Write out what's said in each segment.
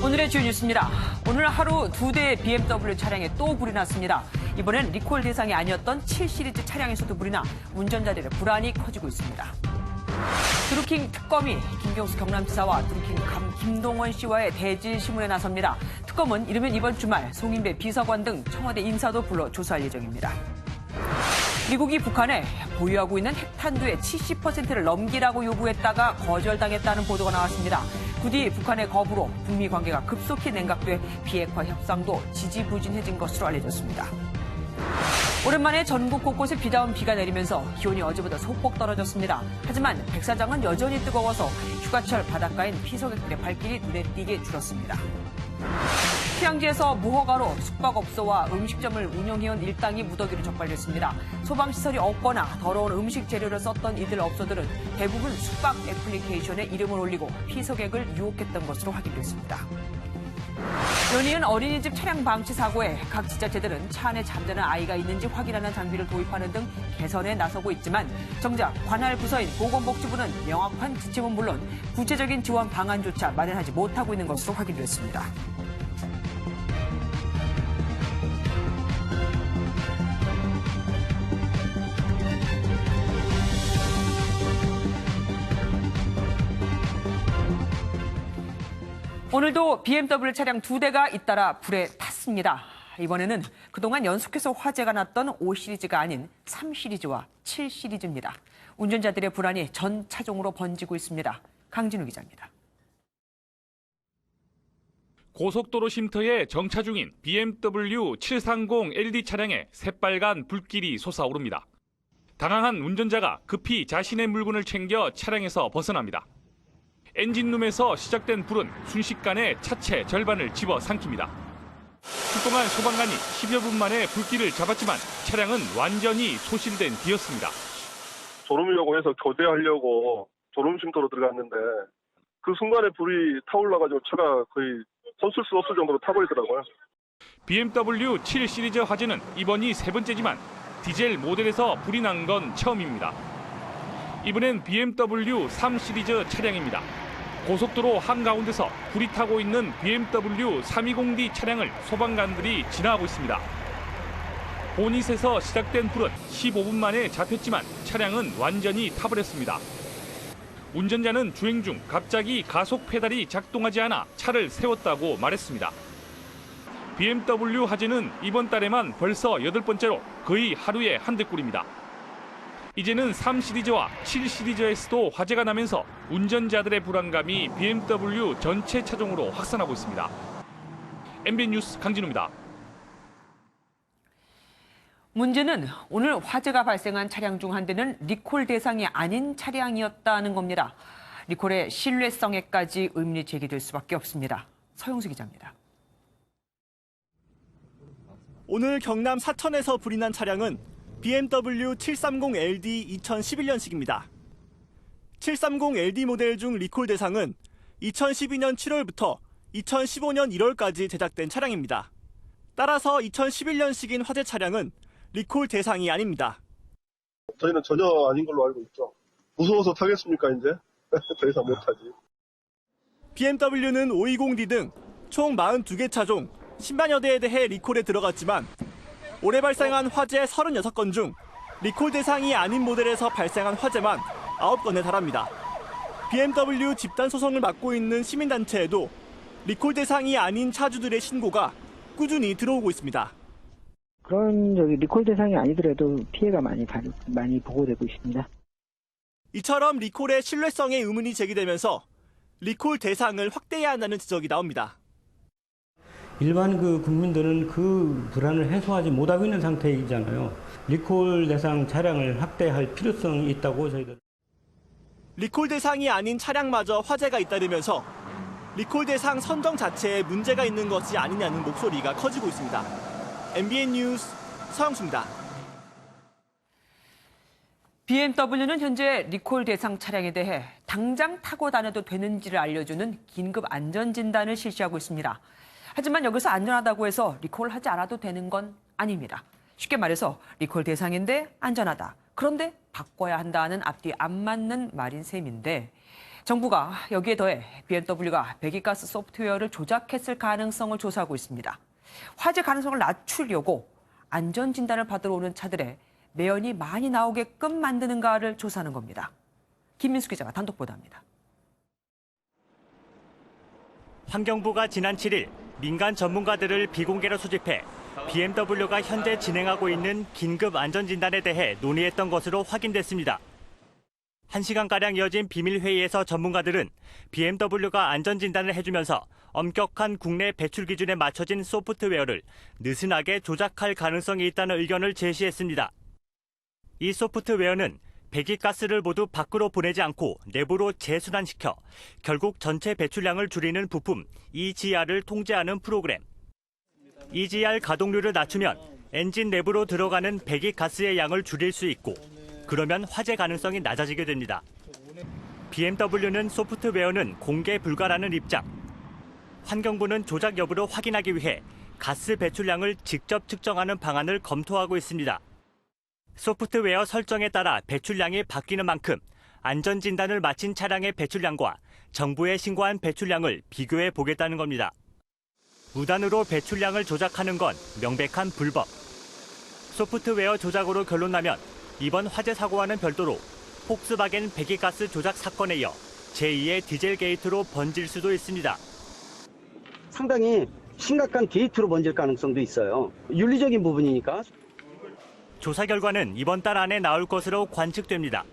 오늘의 주요 뉴스입니다. 오늘 하루 2대의 BMW 차량에 또 불이 났습니다. 이번엔 리콜 대상이 아니었던 7 시리즈 차량에서도 불이 나 운전자들의 불안이 커지고 있습니다. 드루킹 특검이 김경수 경남지사와 드루킹 김동원 씨와의 대질 신문에 나섭니다. 특검은 이르면 이번 주말 송인배 비서관 등 청와대 인사도 불러 조사할 예정입니다. 미국이 북한에 보유하고 있는 핵탄두의 70%를 넘기라고 요구했다가 거절당했다는 보도가 나왔습니다. 부디 북한의 거부로 북미 관계가 급속히 냉각돼 비핵화 협상도 지지부진해진 것으로 알려졌습니다. 오랜만에 전국 곳곳에 비다운 비가 내리면서 기온이 어제보다 소폭 떨어졌습니다. 하지만 백사장은 여전히 뜨거워서 휴가철 바닷가엔 피서객들의 발길이 눈에 띄게 줄었습니다. 휴양지에서 무허가로 숙박업소와 음식점을 운영해온 일당이 무더기로 적발됐습니다. 소방시설이 없거나 더러운 음식 재료를 썼던 이들 업소들은 대부분 숙박 애플리케이션에 이름을 올리고 피서객을 유혹했던 것으로 확인됐습니다. 연이은 어린이집 차량 방치 사고에 각 지자체들은 차 안에 잠자는 아이가 있는지 확인하는 장비를 도입하는 등 개선에 나서고 있지만 정작 관할 부서인 보건복지부는 명확한 지침은 물론 구체적인 지원 방안조차 마련하지 못하고 있는 것으로 확인됐습니다. 오늘도 BMW 차량 2대가 잇따라 불에 탔습니다. 이번에는 그동안 연속해서 화재가 났던 5 시리즈가 아닌 3 시리즈와 7 시리즈입니다. 운전자들의 불안이 전 차종으로 번지고 있습니다. 강진우 기자입니다. 고속도로 쉼터에 정차 중인 BMW 730LD 차량에 새빨간 불길이 솟아오릅니다. 당황한 운전자가 급히 자신의 물건을 챙겨 차량에서 벗어납니다. 엔진룸에서 시작된 불은 순식간에 차체 절반을 집어삼킵니다. 출동한 소방관이 10여 분 만에 불길을 잡았지만 차량은 완전히 소실된 뒤였습니다. 졸음이라고 해서 교대하려고 졸음 쉼터로 들어갔는데 그 순간에 불이 타올라가지고 차가 거의 손쓸 수 없을 정도로 타버리더라고요. BMW 7 시리즈 화재는 이번이 세 번째지만 디젤 모델에서 불이 난 건 처음입니다. 이번엔 BMW 3 시리즈 차량입니다. 고속도로 한가운데서 불이 타고 있는 BMW 320D 차량을 소방관들이 진화하고 있습니다. 보닛에서 시작된 불은 15분 만에 잡혔지만 차량은 완전히 타버렸습니다. 운전자는 주행 중 갑자기 가속 페달이 작동하지 않아 차를 세웠다고 말했습니다. BMW 화재는 이번 달에만 벌써 8번째로 거의 하루에 한 대 꼴입니다. 이제는 3 시리즈와 7 시리즈에서도 화재가 나면서 운전자들의 불안감이 BMW 전체 차종으로 확산하고 있습니다. MBN 뉴스 강진우입니다. 문제는 오늘 화재가 발생한 차량 중 한 대는 리콜 대상이 아닌 차량이었다는 겁니다. 리콜의 신뢰성에까지 의문이 제기될 수밖에 없습니다. 서영수 기자입니다. 오늘 경남 사천에서 불이 난 차량은 BMW 730LD 2011년식입니다. 730LD 모델 중 리콜 대상은 2012년 7월부터 2015년 1월까지 제작된 차량입니다. 따라서 2011년식인 화재 차량은 리콜 대상이 아닙니다. 저희는 전혀 아닌 걸로 알고 있죠. 무서워서 타겠습니까 이제? 더 이상 못하지. BMW는 520D 등 총 42개 차종 10만여 대에 대해 리콜에 들어갔지만 올해 발생한 화재 36건 중 리콜 대상이 아닌 모델에서 발생한 화재만 9건에 달합니다. BMW 집단 소송을 맡고 있는 시민단체에도 리콜 대상이 아닌 차주들의 신고가 꾸준히 들어오고 있습니다. 그런 리콜 대상이 아니더라도 피해가 많이 보고되고 있습니다. 이처럼 리콜의 신뢰성에 의문이 제기되면서 리콜 대상을 확대해야 한다는 지적이 나옵니다. 일반 국민들은 그 불안을 해소하지 못하고 있는 상태이잖아요. 리콜 대상 차량을 확대할 필요성이 있다고 저희들. 리콜 대상이 아닌 차량마저 화재가 잇따르면서 리콜 대상 선정 자체에 문제가 있는 것이 아니냐는 목소리가 커지고 있습니다. MBN 뉴스 서영수입니다. BMW는 현재 리콜 대상 차량에 대해 당장 타고 다녀도 되는지를 알려주는 긴급 안전진단을 실시하고 있습니다. 하지만 여기서 안전하다고 해서 리콜하지 않아도 되는 건 아닙니다. 쉽게 말해서 리콜 대상인데 안전하다. 그런데 바꿔야 한다는 앞뒤 안 맞는 말인 셈인데 정부가 여기에 더해 BMW가 배기가스 소프트웨어를 조작했을 가능성을 조사하고 있습니다. 화재 가능성을 낮추려고 안전진단을 받으러 오는 차들에 매연이 많이 나오게끔 만드는가를 조사하는 겁니다. 김민수 기자가 단독 보도합니다. 환경부가 지난 7일 민간 전문가들을 비공개로 소집해 BMW가 현재 진행하고 있는 긴급 안전진단에 대해 논의했던 것으로 확인됐습니다. 1시간가량 이어진 비밀회의에서 전문가들은 BMW가 안전진단을 해주면서 엄격한 국내 배출 기준에 맞춰진 소프트웨어를 느슨하게 조작할 가능성이 있다는 의견을 제시했습니다. 이 소프트웨어는 배기가스를 모두 밖으로 보내지 않고 내부로 재순환시켜 결국 전체 배출량을 줄이는 부품 EGR을 통제하는 프로그램. EGR 가동률을 낮추면 엔진 내부로 들어가는 배기가스의 양을 줄일 수 있고 그러면 화재 가능성이 낮아지게 됩니다. BMW는 소프트웨어는 공개 불가라는 입장. 환경부는 조작 여부를 확인하기 위해 가스 배출량을 직접 측정하는 방안을 검토하고 있습니다. 소프트웨어 설정에 따라 배출량이 바뀌는 만큼 안전진단을 마친 차량의 배출량과 정부에 신고한 배출량을 비교해 보겠다는 겁니다. 무단으로 배출량을 조작하는 건 명백한 불법. 소프트웨어 조작으로 결론나면 이번 화재 사고와는 별도로 폭스바겐 배기가스 조작 사건에 이어 제2의 디젤 게이트로 번질 수도 있습니다. 상당히 심각한 게이트로 번질 가능성도 있어요. 윤리적인 부분이니까. 조사 결과는 이번 달 안에 나올 것으로 관측됩니다.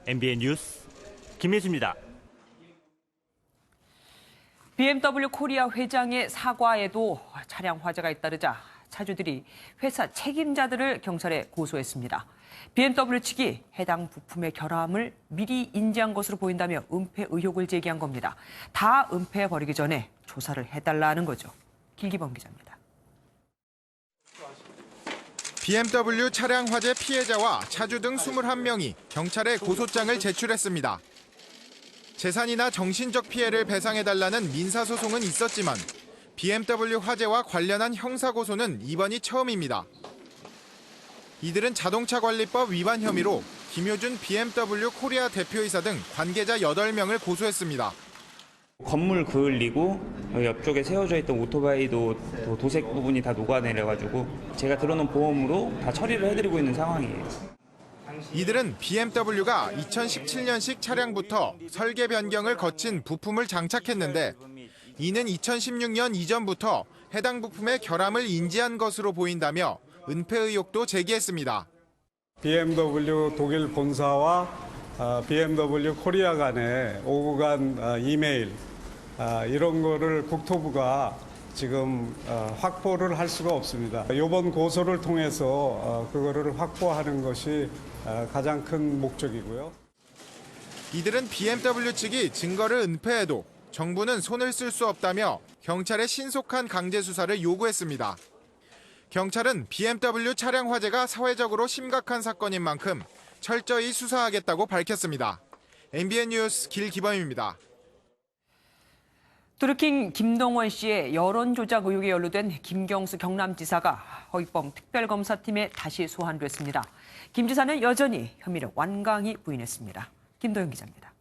MBN 뉴스 김민수입니다. BMW 코리아 회장의 사과에도 차량 화재가 잇따르자 차주들이 회사 책임자들을 경찰에 고소했습니다. BMW 측이 해당 부품의 결함을 미리 인지한 것으로 보인다며 은폐 의혹을 제기한 겁니다. 다 은폐해버리기 전에 조사를 해달라는 거죠. 길기범 기자입니다. BMW 차량 화재 피해자와 차주 등 21명이 경찰에 고소장을 제출했습니다. 재산이나 정신적 피해를 배상해달라는 민사소송은 있었지만 BMW 화재와 관련한 형사고소는 이번이 처음입니다. 이들은 자동차관리법 위반 혐의로 김효준 BMW 코리아 대표이사 등 관계자 8명을 고소했습니다. 건물 그을리고 옆쪽에 세워져 있던 오토바이도 도색 부분이 다 녹아내려가지고 제가 들어놓은 보험으로 다 처리를 해드리고 있는 상황이에요. 이들은 BMW가 2017년식 차량부터 설계 변경을 거친 부품을 장착했는데 이는 2016년 이전부터 해당 부품의 결함을 인지한 것으로 보인다며 은폐 의혹도 제기했습니다. BMW 독일 본사와 BMW 코리아 간의 오고 간 이메일 이런 거를 국토부가 지금 확보를 할 수가 없습니다. 이번 고소를 통해서 그거를 확보하는 것이 가장 큰 목적이고요. 이들은 BMW 측이 증거를 은폐해도 정부는 손을 쓸 수 없다며 경찰에 신속한 강제 수사를 요구했습니다. 경찰은 BMW 차량 화재가 사회적으로 심각한 사건인 만큼 철저히 수사하겠다고 밝혔습니다. MBN 뉴스 길기범입니다. 드루킹 김동원 씨의 여론 조작 의혹에 연루된 김경수 경남지사가 허위범 특별검사팀에 다시 소환됐습니다. 김 지사는 여전히 혐의를 완강히 부인했습니다. 김도영 기자입니다.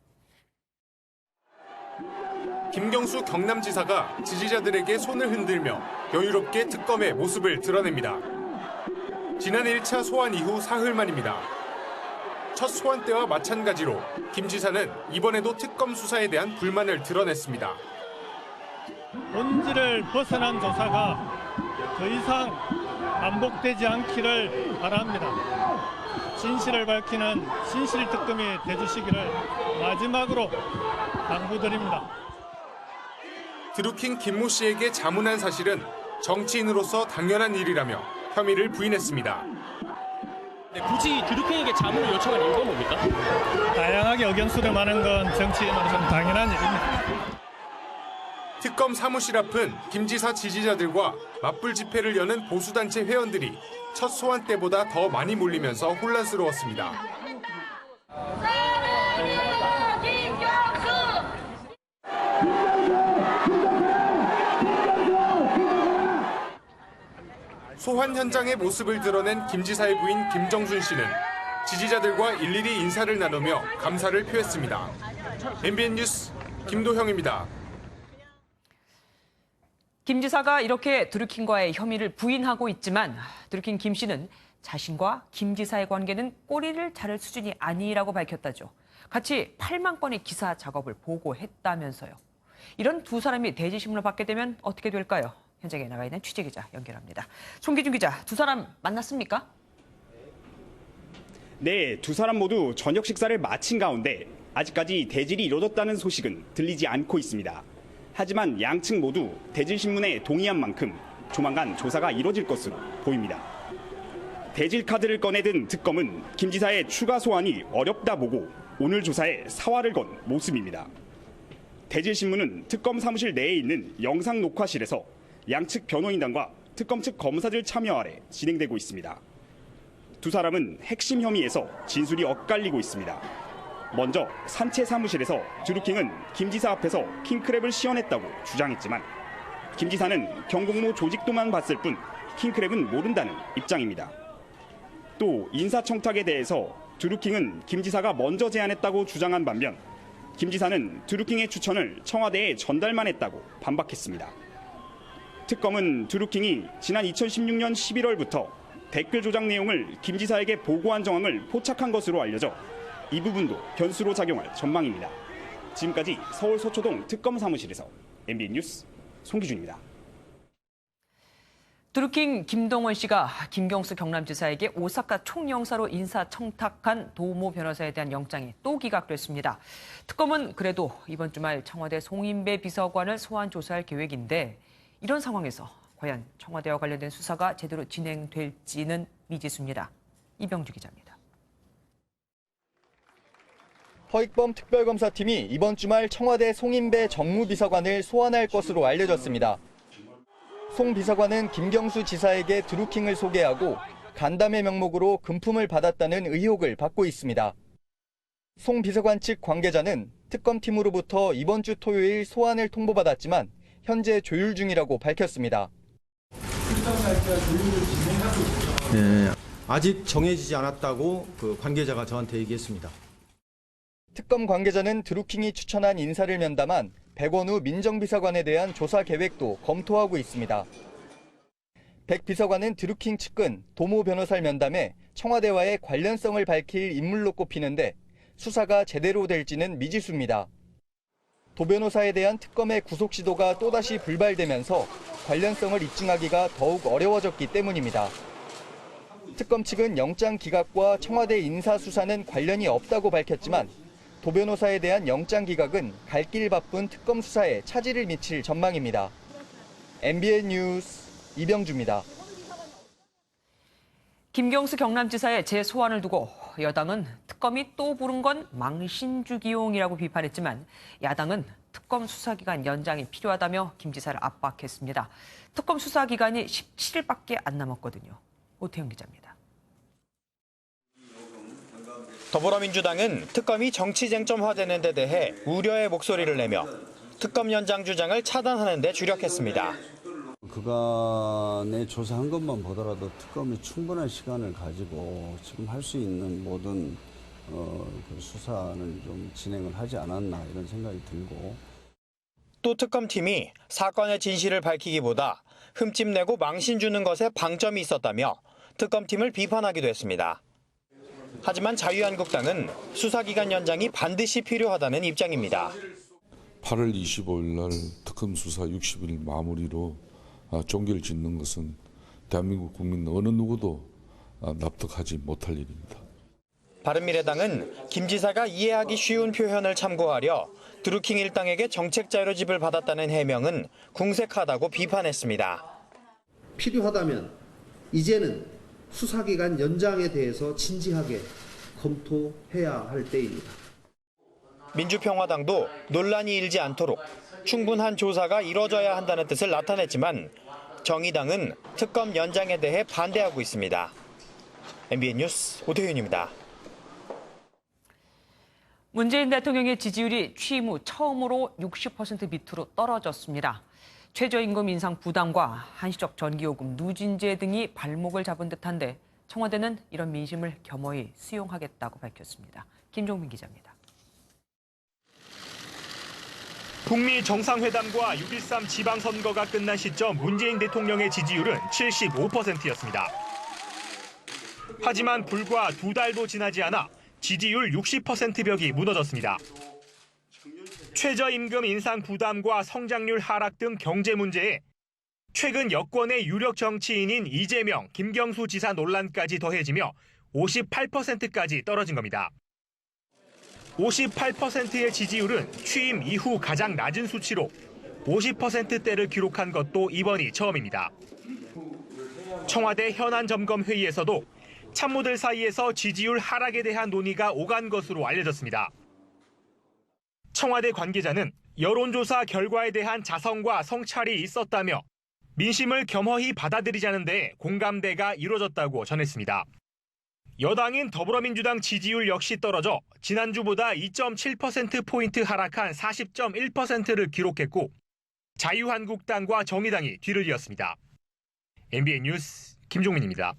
김경수 경남지사가 지지자들에게 손을 흔들며 여유롭게 특검의 모습을 드러냅니다. 지난 1차 소환 이후 사흘 만입니다. 첫 소환 때와 마찬가지로 김 지사는 이번에도 특검 수사에 대한 불만을 드러냈습니다. 본질을 벗어난 조사가 더 이상 반복되지 않기를 바랍니다. 진실을 밝히는 진실특검이 돼주시기를 마지막으로 당부드립니다. 드루킹 김모 씨에게 자문한 사실은 정치인으로서 당연한 일이라며 혐의를 부인했습니다. 굳이 드루킹에게 자문을 요청한 이유가 뭡니까? 다양하게 의견 수렴하는 건 정치인으로서는 당연한 일입니다. 특검 사무실 앞은 김 지사 지지자들과 맞불 집회를 여는 보수단체 회원들이 첫 소환 때보다 더 많이 몰리면서 혼란스러웠습니다. 소환 현장의 모습을 드러낸 김 지사의 부인 김정순 씨는 지지자들과 일일이 인사를 나누며 감사를 표했습니다. MBN 뉴스 김도형입니다. 김 지사가 이렇게 드루킹과의 혐의를 부인하고 있지만 드루킹 김 씨는 자신과 김 지사의 관계는 꼬리를 자를 수준이 아니라고 밝혔다죠. 같이 8만 건의 기사 작업을 보고했다면서요. 이런 두 사람이 대지신문을 받게 되면 어떻게 될까요? 현장에 나가 있는 취재기자 연결합니다. 송기준 기자, 두 사람 만났습니까? 네, 두 사람 모두 저녁 식사를 마친 가운데 아직까지 대질이 이뤄졌다는 소식은 들리지 않고 있습니다. 하지만 양측 모두 대질신문에 동의한 만큼 조만간 조사가 이뤄질 것으로 보입니다. 대질 카드를 꺼내든 특검은 김 지사의 추가 소환이 어렵다 보고 오늘 조사에 사활을 건 모습입니다. 대질신문은 특검 사무실 내에 있는 영상 녹화실에서 양측 변호인단과 특검 측 검사들 참여 아래 진행되고 있습니다. 두 사람은 핵심 혐의에서 진술이 엇갈리고 있습니다. 먼저 산채 사무실에서 드루킹은 김 지사 앞에서 킹크랩을 시연했다고 주장했지만 김 지사는 경공모 조직도만 봤을 뿐 킹크랩은 모른다는 입장입니다. 또 인사청탁에 대해서 드루킹은 김 지사가 먼저 제안했다고 주장한 반면 김 지사는 드루킹의 추천을 청와대에 전달만 했다고 반박했습니다. 특검은 드루킹이 지난 2016년 11월부터 댓글 조작 내용을 김 지사에게 보고한 정황을 포착한 것으로 알려져 이 부분도 변수로 작용할 전망입니다. 지금까지 서울 서초동 특검 사무실에서 MBN 뉴스 송기준입니다. 드루킹 김동원 씨가 김경수 경남지사에게 오사카 총영사로 인사청탁한 도모 변호사에 대한 영장이 또 기각됐습니다. 특검은 그래도 이번 주말 청와대 송인배 비서관을 소환 조사할 계획인데 이런 상황에서 과연 청와대와 관련된 수사가 제대로 진행될지는 미지수입니다. 이병주 기자입니다. 허익범 특별검사팀이 이번 주말 청와대 송인배 정무비서관을 소환할 것으로 알려졌습니다. 송 비서관은 김경수 지사에게 드루킹을 소개하고 간담회 명목으로 금품을 받았다는 의혹을 받고 있습니다. 송 비서관 측 관계자는 특검팀으로부터 이번 주 토요일 소환을 통보받았지만 현재 조율 중이라고 밝혔습니다. 네, 아직 정해지지 않았다고 관계자가 저한테 얘기했습니다. 특검 관계자는 드루킹이 추천한 인사를 면담한 백원우 민정비서관에 대한 조사 계획도 검토하고 있습니다. 백 비서관은 드루킹 측근 도모 변호사를 면담해 청와대와의 관련성을 밝힐 인물로 꼽히는데 수사가 제대로 될지는 미지수입니다. 도 변호사에 대한 특검의 구속 시도가 또다시 불발되면서 관련성을 입증하기가 더욱 어려워졌기 때문입니다. 특검 측은 영장 기각과 청와대 인사 수사는 관련이 없다고 밝혔지만 도 변호사에 대한 영장 기각은 갈 길 바쁜 특검 수사에 차질을 미칠 전망입니다. MBN 뉴스 이병주입니다. 김경수 경남지사의 재소환을 두고 여당은 특검이 또 부른 건 망신주기용이라고 비판했지만 야당은 특검 수사기간 연장이 필요하다며 김 지사를 압박했습니다. 특검 수사기간이 17일밖에 안 남았거든요. 오태영 기자입니다. 더불어민주당은 특검이 정치 쟁점화되는 데 대해 우려의 목소리를 내며 특검 연장 주장을 차단하는 데 주력했습니다. 그간에 조사한 것만 보더라도 특검이 충분한 시간을 가지고 지금 할 수 있는 모든 그 수사는 좀 진행을 하지 않았나 이런 생각이 들고. 또 특검팀이 사건의 진실을 밝히기보다 흠집 내고 망신 주는 것에 방점이 있었다며 특검팀을 비판하기도 했습니다. 하지만 자유한국당은 수사기간 연장이 반드시 필요하다는 입장입니다. 8월 25일 날 특검 수사 60일 마무리로 종결 짓는 것은 대한민국 국민 어느 누구도 납득하지 못할 일입니다. 바른미래당은 김 지사가 이해하기 쉬운 표현을 참고하려 드루킹 일당에게 정책 자료집을 받았다는 해명은 궁색하다고 비판했습니다. 필요하다면 이제는 수사기간 연장에 대해서 진지하게 검토해야 할 때입니다. 민주평화당도 논란이 일지 않도록 충분한 조사가 이뤄져야 한다는 뜻을 나타냈지만 정의당은 특검 연장에 대해 반대하고 있습니다. MBN 뉴스 오태윤입니다. 문재인 대통령의 지지율이 취임 후 처음으로 60% 밑으로 떨어졌습니다. 최저임금 인상 부담과 한시적 전기요금 누진제 등이 발목을 잡은 듯한데 청와대는 이런 민심을 겸허히 수용하겠다고 밝혔습니다. 김종민 기자입니다. 북미 정상회담과 6.13 지방선거가 끝난 시점 문재인 대통령의 지지율은 75%였습니다. 하지만 불과 2달도 지나지 않아 지지율 60% 벽이 무너졌습니다. 최저임금 인상 부담과 성장률 하락 등 경제 문제에 최근 여권의 유력 정치인인 이재명, 김경수 지사 논란까지 더해지며 58%까지 떨어진 겁니다. 58%의 지지율은 취임 이후 가장 낮은 수치로 50%대를 기록한 것도 이번이 처음입니다. 청와대 현안점검회의에서도 참모들 사이에서 지지율 하락에 대한 논의가 오간 것으로 알려졌습니다. 청와대 관계자는 여론조사 결과에 대한 자성과 성찰이 있었다며 민심을 겸허히 받아들이자는 데 공감대가 이루어졌다고 전했습니다. 여당인 더불어민주당 지지율 역시 떨어져 지난주보다 2.7%포인트 하락한 40.1%를 기록했고 자유한국당과 정의당이 뒤를 이었습니다. MBN 뉴스 김종민입니다.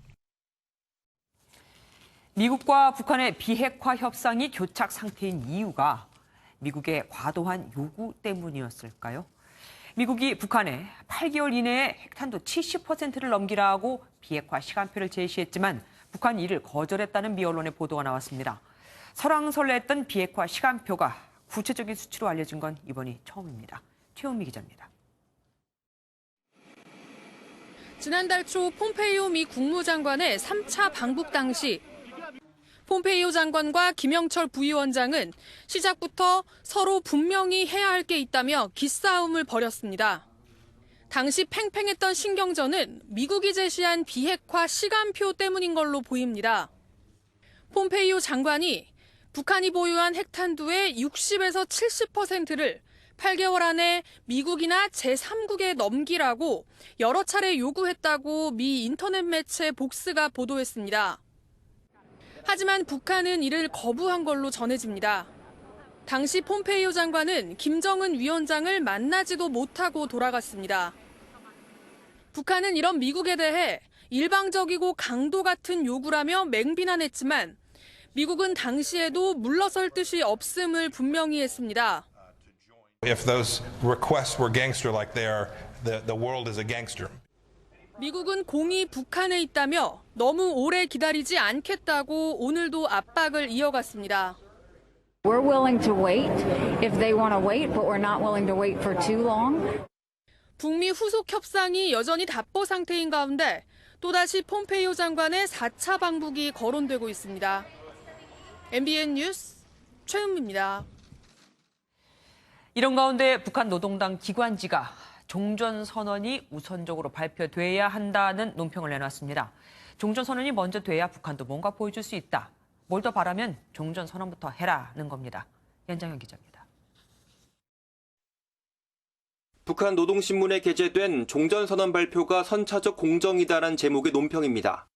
미국과 북한의 비핵화 협상이 교착 상태인 이유가 미국의 과도한 요구 때문이었을까요? 미국이 북한에 8개월 이내에 핵탄두 70%를 넘기라고 비핵화 시간표를 제시했지만 북한이 이를 거절했다는 미 언론의 보도가 나왔습니다. 설왕설래했던 비핵화 시간표가 구체적인 수치로 알려진 건 이번이 처음입니다. 최은미 기자입니다. 지난달 초 폼페이오 미 국무장관의 3차 방북 당시 폼페이오 장관과 김영철 부위원장은 시작부터 서로 분명히 해야 할 게 있다며 기싸움을 벌였습니다. 당시 팽팽했던 신경전은 미국이 제시한 비핵화 시간표 때문인 걸로 보입니다. 폼페이오 장관이 북한이 보유한 핵탄두의 60에서 70%를 8개월 안에 미국이나 제3국에 넘기라고 여러 차례 요구했다고 미 인터넷 매체 복스가 보도했습니다. 하지만 북한은 이를 거부한 걸로 전해집니다. 당시 폼페이오 장관은 김정은 위원장을 만나지도 못하고 돌아갔습니다. 북한은 이런 미국에 대해 일방적이고 강도 같은 요구라며 맹비난했지만 미국은 당시에도 물러설 뜻이 없음을 분명히 했습니다. If those requests were gangster like they are, the world is a gangster. 미국은 공이 북한에 있다며 너무 오래 기다리지 않겠다고 오늘도 압박을 이어갔습니다. We're willing to wait if they want to wait, but we're not willing to wait for too long. 북미 후속 협상이 여전히 답보 상태인 가운데 또다시 폼페이오 장관의 4차 방북이 거론되고 있습니다. MBN 뉴스 최은미입니다. 이런 가운데 북한 노동당 기관지가 종전선언이 우선적으로 발표돼야 한다는 논평을 내놨습니다. 종전선언이 먼저 돼야 북한도 뭔가 보여줄 수 있다. 뭘 더 바라면 종전선언부터 해라는 겁니다. 연장현 기자입니다. 북한 노동신문에 게재된 종전선언 발표가 선차적 공정이다란 제목의 논평입니다.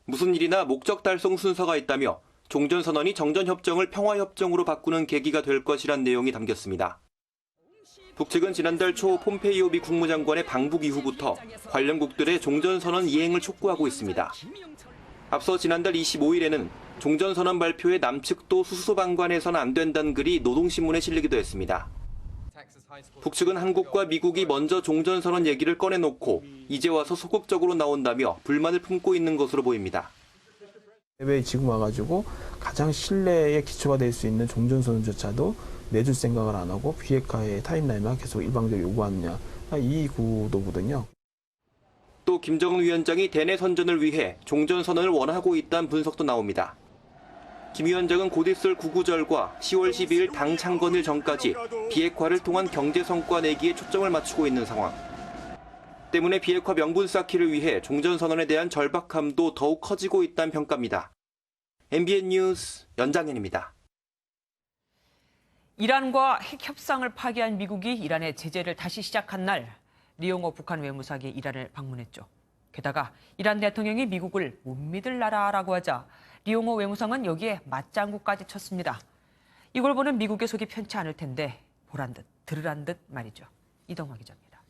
무슨 일이나 목적 달성 순서가 있다며 종전선언이 정전협정을 평화협정으로 바꾸는 계기가 될 것이란 내용이 담겼습니다. 북측은 지난달 초 폼페이오 미 국무장관의 방북 이후부터 관련국들의 종전선언 이행을 촉구하고 있습니다. 앞서 지난달 25일에는 종전선언 발표에 남측도 수수방관해서는 안 된다는 글이 노동신문에 실리기도 했습니다. 북측은 한국과 미국이 먼저 종전선언 얘기를 꺼내놓고 이제 와서 소극적으로 나온다며 불만을 품고 있는 것으로 보입니다. 왜 지금 와가지고 가장 신뢰의 기초가 될 수 있는 종전선언조차도 내줄 생각을 안 하고 비핵화의 타임라인만 계속 일방적으로 요구하느냐, 이 구도거든요. 또 김정은 위원장이 대내 선전을 위해 종전선언을 원하고 있다는 분석도 나옵니다. 김 위원장은 곧 있을 구구절과 10월 12일 당 창건일 전까지 비핵화를 통한 경제 성과 내기에 초점을 맞추고 있는 상황. 때문에 비핵화 명분 쌓기를 위해 종전선언에 대한 절박함도 더욱 커지고 있다는 평가입니다. MBN 뉴스 연장현입니다. 이란과 핵 협상을 파기한 미국이 이란의 제재를 다시 시작한 날 리용호 북한 외무상이 이란을 방문했죠. 게다가 이란 대통령이 미국을 못 믿을 나라라고 하자 리용호 외무상은 여기에 맞장구까지 쳤습니다. 이걸 보는 미국의 속이 편치 않을 텐데 보란 듯 들으란 듯 말이죠. 이동화 기자입니다.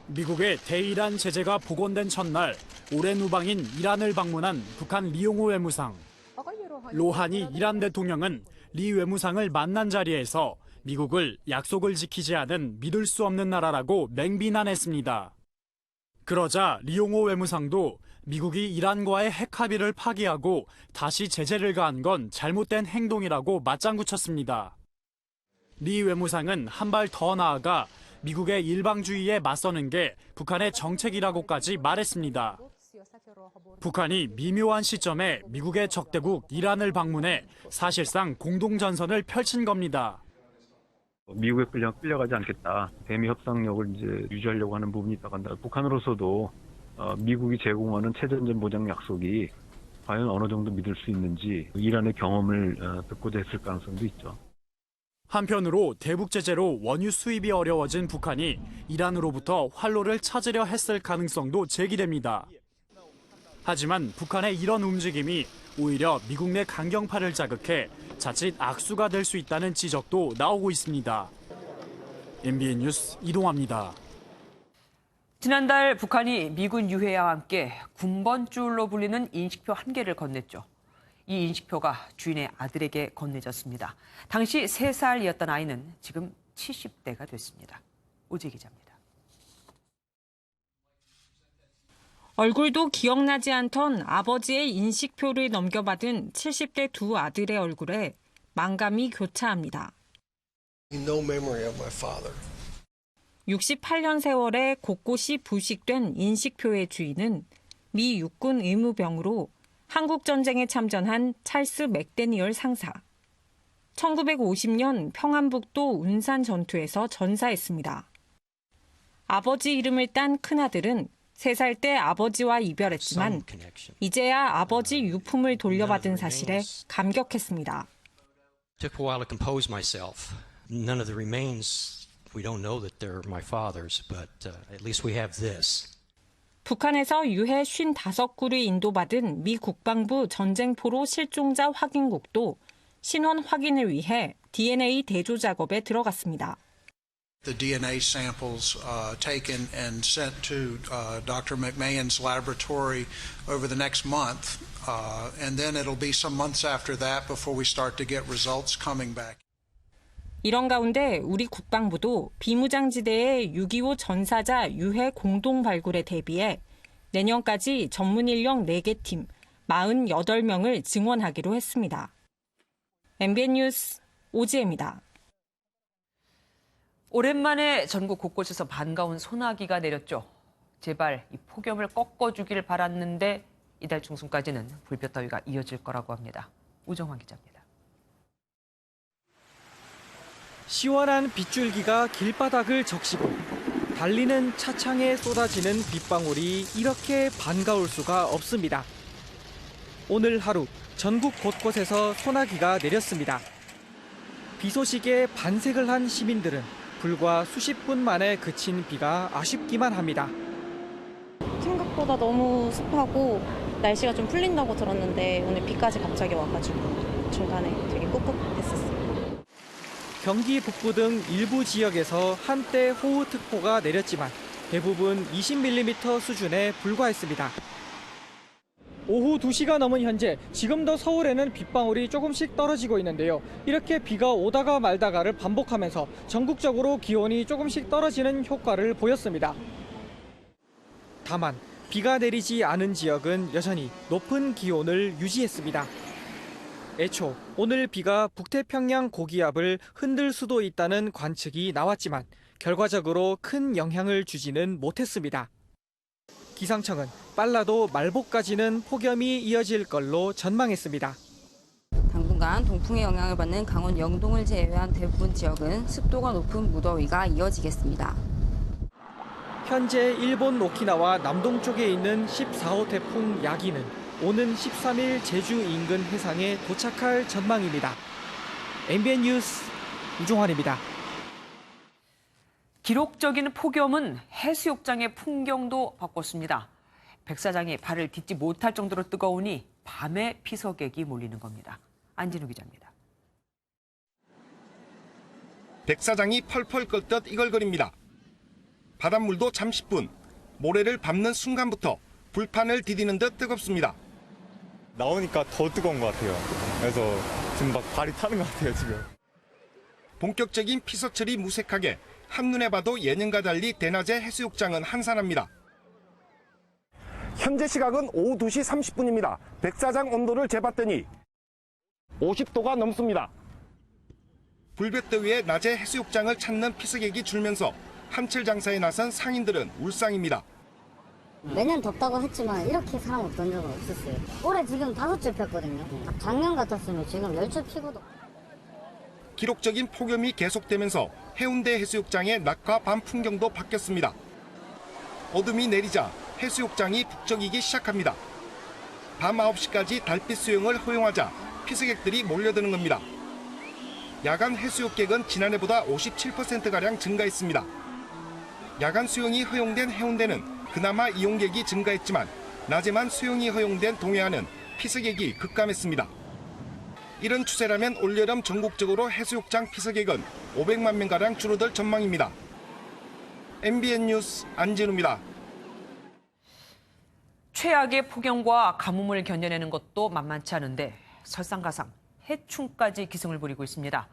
미국의 대이란 제재가 복원된 첫날 오랜 우방인 이란을 방문한 북한 리용호 외무상. 로하니 이란 대통령은 리 외무상을 만난 자리에서 미국을 약속을 지키지 않은 믿을 수 없는 나라라고 맹비난했습니다. 그러자 리용호 외무상도 미국이 이란과의 핵 합의를 파기하고 다시 제재를 가한 건 잘못된 행동이라고 맞장구 쳤습니다. 리 외무상은 한 발 더 나아가 미국의 일방주의에 맞서는 게 북한의 정책이라고까지 말했습니다. 북한이 미묘한 시점에 미국의 적대국 이란을 방문해 사실상 공동전선을 펼친 겁니다. 미국에 끌려가지 않겠다. 대미 협상력을 이제 유지하려고 하는 부분이 있다고 한다. 북한으로서도 미국이 제공하는 최전전 보장 약속이 과연 어느 정도 믿을 수 있는지 이란의 경험을 듣고자 했을 가능성도 있죠. 한편으로 대북 제재로 원유 수입이 어려워진 북한이 이란으로부터 활로를 찾으려 했을 가능성도 제기됩니다. 하지만 북한의 이런 움직임이 오히려 미국 내 강경파를 자극해 자칫 악수가 될 수 있다는 지적도 나오고 있습니다. MBN 뉴스 이동화입니다. 지난달 북한이 미군 유해와 함께 군번줄로 불리는 인식표 1개를 건넸죠. 이 인식표가 주인의 아들에게 건네졌습니다. 당시 3살이었던 아이는 지금 70대가 됐습니다. 오재 기자입니다. 얼굴도 기억나지 않던 아버지의 인식표를 넘겨받은 70대 두 아들의 얼굴에 만감이 교차합니다. No memory of my father. 68년 세월에 곳곳이 부식된 인식표의 주인은 미 육군 의무병으로 한국전쟁에 참전한 찰스 맥데니얼 상사. 1950년 평안북도 운산 전투에서 전사했습니다. 아버지 이름을 딴 큰아들은 3살 때 아버지와 이별했지만 이제야 아버지 유품을 돌려받은 사실에 감격했습니다. Took a while to compose myself. None of the remains, we don't know that they're my father's, but at least we have this. 북한에서 유해 55구를 인도받은 미 국방부 전쟁포로 실종자 확인국도 신원 확인을 위해 DNA 대조 작업에 들어갔습니다. The DNA samples taken and sent to Dr. McMahon's laboratory over the next month, and then it'll be some months after that before we start to get results coming back. 이런 가운데 우리 국방부도 비무장지대의 6.25 전사자 유해 공동 발굴에 대비해 내년까지 전문 인력 4개 팀 48명을 증원하기로 했습니다. MBN 뉴스 오지혜입니다. 오랜만에 전국 곳곳에서 반가운 소나기가 내렸죠. 제발 이 폭염을 꺾어주길 바랐는데 이달 중순까지는 불볕더위가 이어질 거라고 합니다. 우정환 기자입니다. 시원한 빗줄기가 길바닥을 적시고 달리는 차창에 쏟아지는 빗방울이 이렇게 반가울 수가 없습니다. 오늘 하루 전국 곳곳에서 소나기가 내렸습니다. 비 소식에 반색을 한 시민들은 불과 수십 분 만에 그친 비가 아쉽기만 합니다. 생각보다 너무 습하고 날씨가 좀 풀린다고 들었는데 오늘 비까지 갑자기 와가지고 중간에 되게 꿉꿉했었어요. 경기 북부 등 일부 지역에서 한때 호우특보가 내렸지만 대부분 20mm 수준에 불과했습니다. 오후 2시가 넘은 현재 지금도 서울에는 빗방울이 조금씩 떨어지고 있는데요. 이렇게 비가 오다가 말다가를 반복하면서 전국적으로 기온이 조금씩 떨어지는 효과를 보였습니다. 다만 비가 내리지 않은 지역은 여전히 높은 기온을 유지했습니다. 애초 오늘 비가 북태평양 고기압을 흔들 수도 있다는 관측이 나왔지만 결과적으로 큰 영향을 주지는 못했습니다. 기상청은 빨라도 말복까지는 폭염이 이어질 걸로 전망했습니다. 당분간 동풍의 영향을 받는 강원 영동을 제외한 대부분 지역은 습도가 높은 무더위가 이어지겠습니다. 현재 일본 오키나와 남동쪽에 있는 14호 태풍 야기는 오는 13일 제주 인근 해상에 도착할 전망입니다. MBN 뉴스 우종환입니다. 기록적인 폭염은 해수욕장의 풍경도 바꿨습니다. 백사장이 발을 딛지 못할 정도로 뜨거우니 밤에 피서객이 몰리는 겁니다. 안진우 기자입니다. 백사장이 펄펄 끓듯 이글거립니다. 바닷물도 잠시뿐 모래를 밟는 순간부터 불판을 디디는 듯 뜨겁습니다. 나오니까 더 뜨거운 것 같아요. 그래서 지금 막 발이 타는 것 같아요, 지금. 본격적인 피서철이 무색하게 한눈에 봐도 예년과 달리 대낮의 해수욕장은 한산합니다. 현재 시각은 오후 2시 30분입니다. 백사장 온도를 재봤더니 50도가 넘습니다. 불볕더위에 낮에 해수욕장을 찾는 피서객이 줄면서 한철 장사에 나선 상인들은 울상입니다. 매년 덥다고 했지만 이렇게 사람 없던 적은 없었어요. 올해 지금 5줄 폈거든요. 작년 같았으면 지금 10줄 피고도. 기록적인 폭염이 계속되면서 해운대 해수욕장의 낮과 밤 풍경도 바뀌었습니다. 어둠이 내리자 해수욕장이 북적이기 시작합니다. 밤 9시까지 달빛 수영을 허용하자 피서객들이 몰려드는 겁니다. 야간 해수욕객은 지난해보다 57%가량 증가했습니다. 야간 수영이 허용된 해운대는 그나마 이용객이 증가했지만 낮에만 수영이 허용된 동해안은 피서객이 급감했습니다. 이런 추세라면 올여름 전국적으로 해수욕장 피서객은 500만 명가량 줄어들 전망입니다. MBN 뉴스 안진우입니다. 최악의 폭염과 가뭄을 견뎌내는 것도 만만치 않은데 설상가상 해충까지 기승을 부리고 있습니다.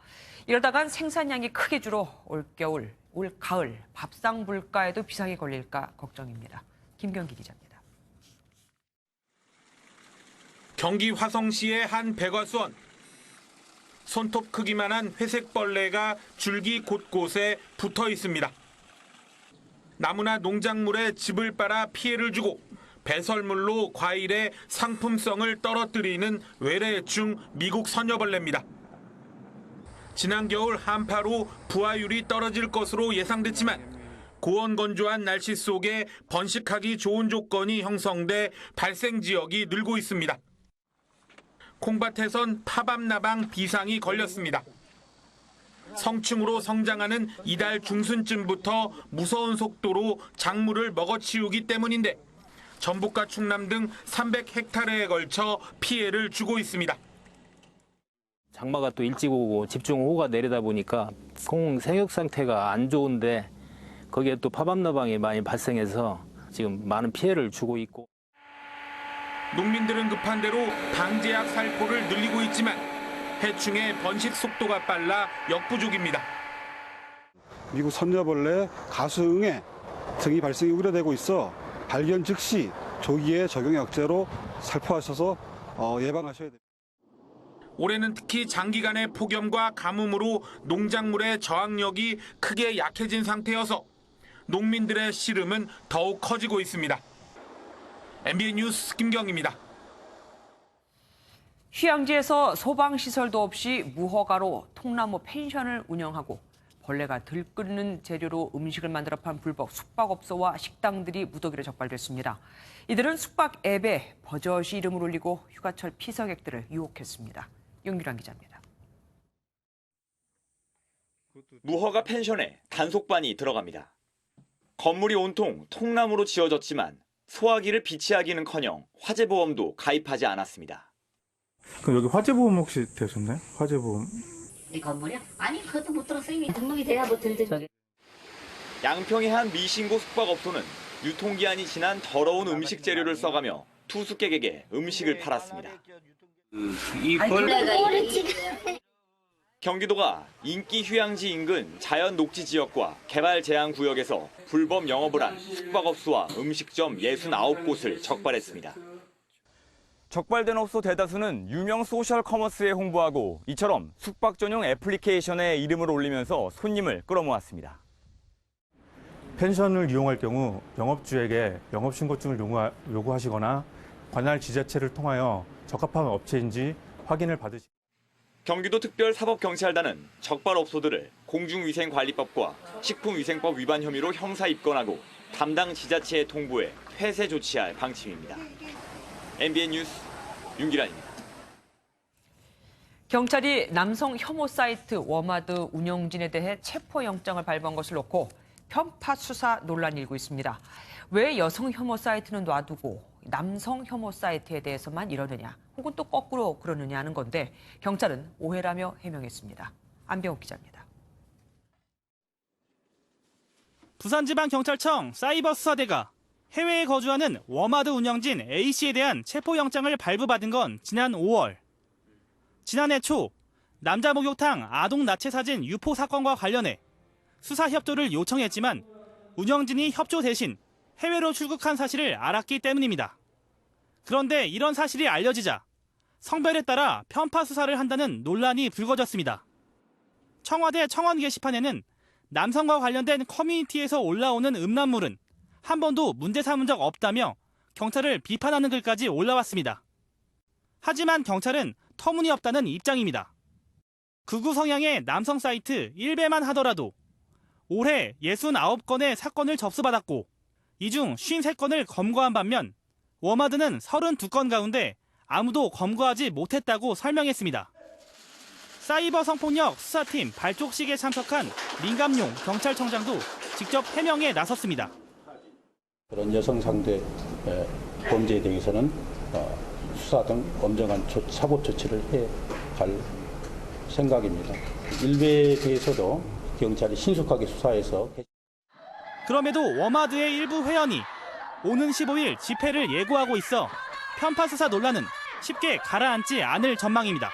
이러다간 생산량이 크게 줄어 올겨울, 올가을 밥상 물가에도 비상이 걸릴까 걱정입니다. 김경기 기자입니다. 경기 화성시의 한 배과수원. 손톱 크기만한 회색벌레가 줄기 곳곳에 붙어 있습니다. 나무나 농작물에 즙을 빨아 피해를 주고 배설물로 과일의 상품성을 떨어뜨리는 외래해충 미국 선여벌레입니다. 지난 겨울 한파로 부화율이 떨어질 것으로 예상됐지만 고온건조한 날씨 속에 번식하기 좋은 조건이 형성돼 발생 지역이 늘고 있습니다. 콩밭에선 파밤나방 비상이 걸렸습니다. 성충으로 성장하는 이달 중순쯤부터 무서운 속도로 작물을 먹어치우기 때문인데 전북과 충남 등 300헥타르에 걸쳐 피해를 주고 있습니다. 장마가 또 일찍 오고 집중호우가 내리다 보니까 콩 생육 상태가 안 좋은데 거기에 또 파밤나방이 많이 발생해서 지금 많은 피해를 주고 있고. 농민들은 급한 대로 방제약 살포를 늘리고 있지만 해충의 번식 속도가 빨라 역부족입니다. 미국 선여벌레 가수응에 등이 발생이 우려되고 있어 발견 즉시 조기에 적용 약제로 살포하셔서 예방하셔야 됩니다. 올해는 특히 장기간의 폭염과 가뭄으로 농작물의 저항력이 크게 약해진 상태여서 농민들의 시름은 더욱 커지고 있습니다. MBN 뉴스 김경입니다. 휴양지에서 소방시설도 없이 무허가로 통나무 펜션을 운영하고 벌레가 들끓는 재료로 음식을 만들어 판 불법 숙박업소와 식당들이 무더기로 적발됐습니다. 이들은 숙박 앱에 버젓이 이름을 올리고 휴가철 피서객들을 유혹했습니다. 윤규란 기자입니다. 무허가 펜션에 단속반이 들어갑니다. 건물이 온통 통나무로 지어졌지만 소화기를 비치하기는커녕 화재보험도 가입하지 않았습니다. 그럼 여기 화재보험 혹시 되셨나요? 화재보험? 이 건물이요? 아니 그것도 못 들었어요. 이미 등록이 돼야 뭐 들죠. 양평의 한 미신고 숙박업소는 유통기한이 지난 더러운 음식 재료를 써가며 투숙객에게 음식을 팔았습니다. 경기도가 인기 휴양지 인근 자연 녹지 지역과 개발 제한 구역에서 불법 영업을 한 숙박업소와 음식점 69곳을 적발했습니다. 적발된 업소 대다수는 유명 소셜 커머스에 홍보하고 이처럼 숙박 전용 애플리케이션에 이름을 올리면서 손님을 끌어모았습니다. 펜션을 이용할 경우 영업주에게 영업신고증을 요구하시거나 관할 지자체를 통하여 적합한 업체인지 확인을 받으시기. 경기도 특별사법경찰단은 적발업소들을 공중위생관리법과 식품위생법 위반 혐의로 형사 입건하고 담당 지자체에 통보해 폐쇄 조치할 방침입니다. MBN 뉴스 윤기란입니다. 경찰이 남성 혐오 사이트 워마드 운영진에 대해 체포영장을 발부한 것을 놓고 편파 수사 논란이 일고 있습니다. 왜 여성 혐오 사이트는 놔두고 남성 혐오 사이트에 대해서만 이러느냐, 혹은 또 거꾸로 그러느냐 하는 건데 경찰은 오해라며 해명했습니다. 안병욱 기자입니다. 부산지방경찰청 사이버수사대가 해외에 거주하는 워마드 운영진 A씨에 대한 체포영장을 발부받은 건 지난 5월. 지난해 초 남자 목욕탕 아동 나체 사진 유포 사건과 관련해 수사 협조를 요청했지만 운영진이 협조 대신 해외로 출국한 사실을 알았기 때문입니다. 그런데 이런 사실이 알려지자 성별에 따라 편파 수사를 한다는 논란이 불거졌습니다. 청와대 청원 게시판에는 남성과 관련된 커뮤니티에서 올라오는 음란물은 한 번도 문제 삼은 적 없다며 경찰을 비판하는 글까지 올라왔습니다. 하지만 경찰은 터무니없다는 입장입니다. 극우 성향의 남성 사이트 1배만 하더라도 올해 69건의 사건을 접수받았고 이 중 53건을 검거한 반면 워마드는 32건 가운데 아무도 검거하지 못했다고 설명했습니다. 사이버 성폭력 수사팀 발족식에 참석한 민감용 경찰청장도 직접 해명에 나섰습니다. 그런 여성 상대 범죄에 대해서는 수사 등 엄정한 사법 조치를 해갈 생각입니다. 일베에 대해서도 경찰이 신속하게 수사해서. 그럼에도 워마드의 일부 회원이 오는 15일 집회를 예고하고 있어 편파 수사 논란은 쉽게 가라앉지 않을 전망입니다.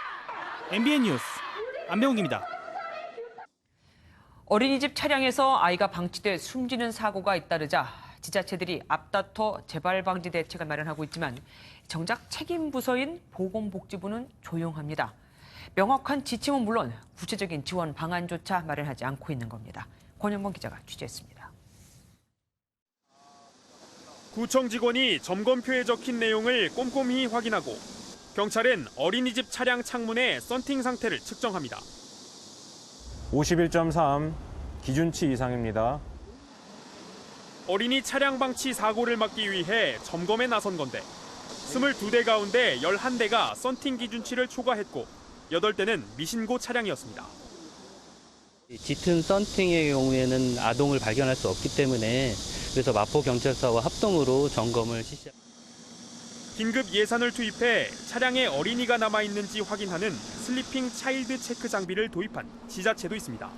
MBN 뉴스 안병욱입니다. 어린이집 차량에서 아이가 방치돼 숨지는 사고가 잇따르자 지자체들이 앞다퉈 재발 방지 대책을 마련하고 있지만 정작 책임 부서인 보건복지부는 조용합니다. 명확한 지침은 물론 구체적인 지원 방안조차 마련하지 않고 있는 겁니다. 권영건 기자가 취재했습니다. 구청 직원이 점검표에 적힌 내용을 꼼꼼히 확인하고 경찰은 어린이집 차량 창문의 썬팅 상태를 측정합니다. 51.3 기준치 이상입니다. 어린이 차량 방치 사고를 막기 위해 점검에 나선 건데 22대 가운데 11대가 썬팅 기준치를 초과했고 8대는 미신고 차량이었습니다. 짙은 썬팅의 경우에는 아동을 발견할 수 없기 때문에 그래서 마포경찰서와 합동으로 점검을 실시합니다. 긴급 예산을 투입해 차량에 어린이가 남아있는지 확인하는 슬리핑 차일드 체크 장비를 도입한 지자체도 있습니다.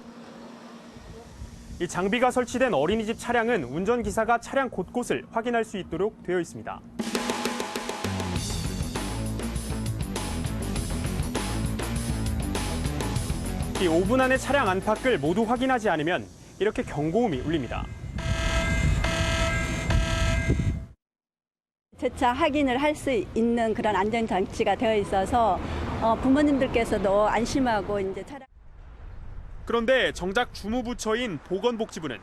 이 장비가 설치된 어린이집 차량은 운전기사가 차량 곳곳을 확인할 수 있도록 되어 있습니다. 이 5분 안에 차량 안팎을 모두 확인하지 않으면 이렇게 경고음이 울립니다. 재차 확인을 할 수 있는 그런 안전장치가 되어 있어서 부모님들께서도 안심하고 이제 차량. 그런데 정작 주무부처인 보건복지부는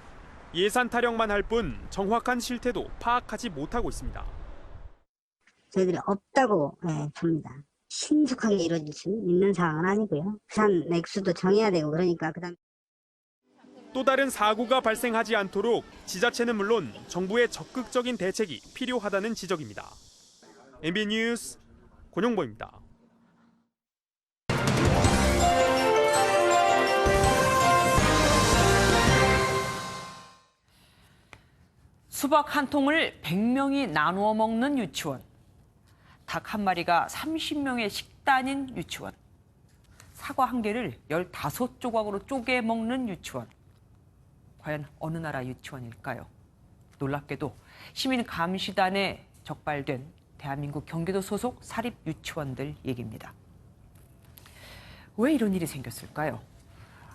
예산 타령만 할 뿐 정확한 실태도 파악하지 못하고 있습니다. 저희들이 없다고 봅니다. 신속하게 이루어질 수 있는 상황은 아니고요. 부산 액수도 정해야 되고 그러니까 그다음. 또 다른 사고가 발생하지 않도록 지자체는 물론 정부의 적극적인 대책이 필요하다는 지적입니다. MBN 뉴스 권용보입니다. 수박 한 통을 100명이 나누어 먹는 유치원. 닭 한 마리가 30명의 식단인 유치원. 사과 한 개를 15조각으로 쪼개 먹는 유치원. 과연 어느 나라 유치원일까요? 놀랍게도 시민감시단에 적발된 대한민국 경기도 소속 사립 유치원들 얘기입니다. 왜 이런 일이 생겼을까요?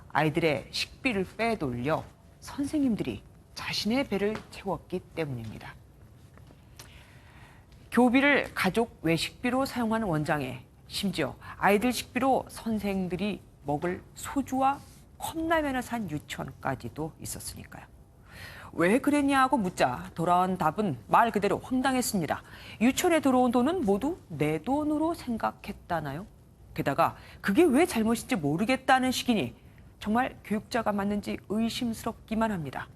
아이들의 식비를 빼돌려 선생님들이 자신의 배를 채웠기 때문입니다. 교비를 가족 외식비로 사용하는 원장에 심지어 아이들 식비로 선생들이 먹을 소주와 컵라면을 산 유치원까지도 있었으니까요. 왜 그랬냐고 묻자 돌아온 답은 말 그대로 황당했습니다. 유치원에 들어온 돈은 모두 내 돈으로 생각했다나요? 게다가 그게 왜 잘못인지 모르겠다는 식이니 정말 교육자가 맞는지 의심스럽기만 합니다.